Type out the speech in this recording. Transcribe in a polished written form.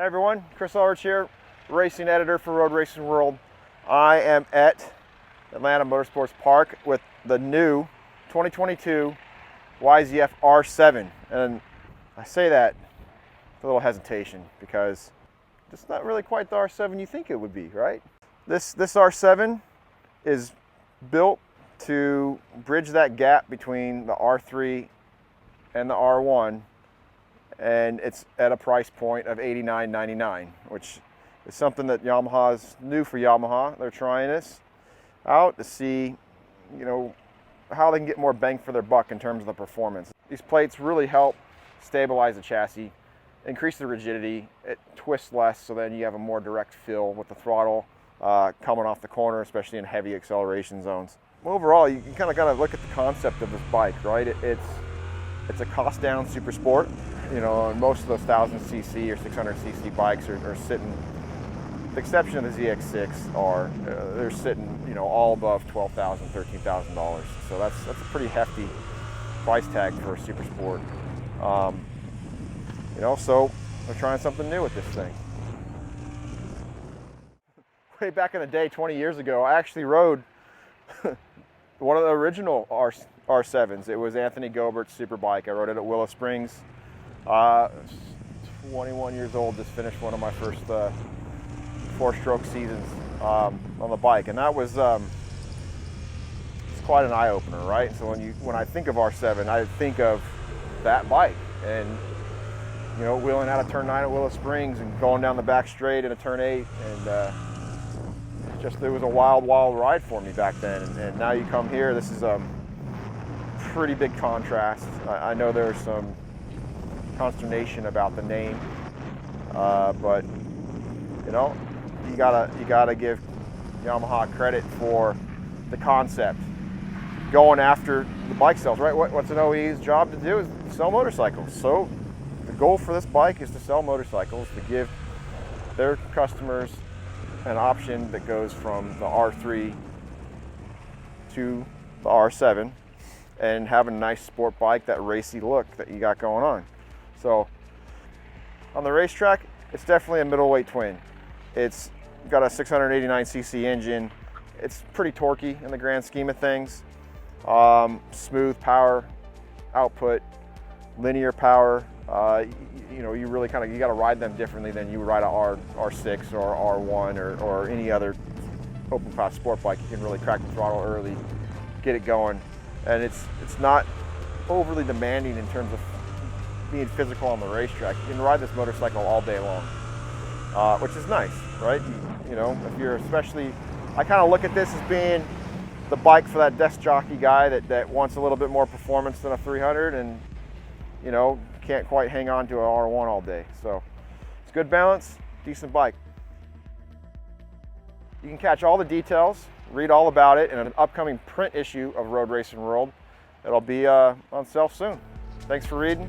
Hey everyone, Chris Ulrich here, racing editor for Roadracing World. I am at Atlanta Motorsports Park with the new 2022 YZF-R7. And I say that with a little hesitation because it's not really quite the R7 you think it would be, right? This R7 is built to bridge that gap between the R3 and the R1. And it's at a price point of $89.99, which is something that Yamaha is new for Yamaha. They're trying this out to see, how they can get more bang for their buck in terms of the performance. These plates really help stabilize the chassis, increase the rigidity, it twists less, so then you have a more direct feel with the throttle coming off the corner, especially in heavy acceleration zones. Overall, you kind of got to look at the concept of this bike, right? It's a cost-down super sport. And most of those 1000cc or 600cc bikes are sitting, with the exception of the ZX6, they're sitting, all above $12,000, $13,000. So that's a pretty hefty price tag for a super sport. So we're trying something new with this thing. Way back in the day, 20 years ago, I actually rode one of the original R7s. It was Anthony Gobert's Superbike. I rode it at Willow Springs. 21 years old, just finished one of my first 4-stroke seasons on the bike, and that was it's quite an eye-opener, right? So when I think of R7, I think of that bike, and wheeling out of turn 9 at Willow Springs and going down the back straight in a turn 8, and it was a wild ride for me back then. And now you come here, this is a pretty big contrast. I know there's some consternation about the name, but you gotta give Yamaha credit for the concept, going after the bike sales, right? What's an OE's job to do is sell motorcycles. So the goal for this bike is to sell motorcycles, to give their customers an option that goes from the R3 to the R7 and have a nice sport bike, that racy look that you got going on. So on the racetrack, it's definitely a middleweight twin. It's got a 689cc engine. It's pretty torquey in the grand scheme of things. Smooth power output, linear power. You really you got to ride them differently than you would ride a R6 or R1 or any other open path sport bike. You can really crack the throttle early, get it going, and it's not overly demanding in terms of being physical on the racetrack. You can ride this motorcycle all day long, which is nice, right? If you're especially, I kind of look at this as being the bike for that desk jockey guy that wants a little bit more performance than a 300 and, can't quite hang on to an R1 all day. So it's good balance, decent bike. You can catch all the details, read all about it in an upcoming print issue of Roadracing World. It'll be on sale soon. Thanks for reading.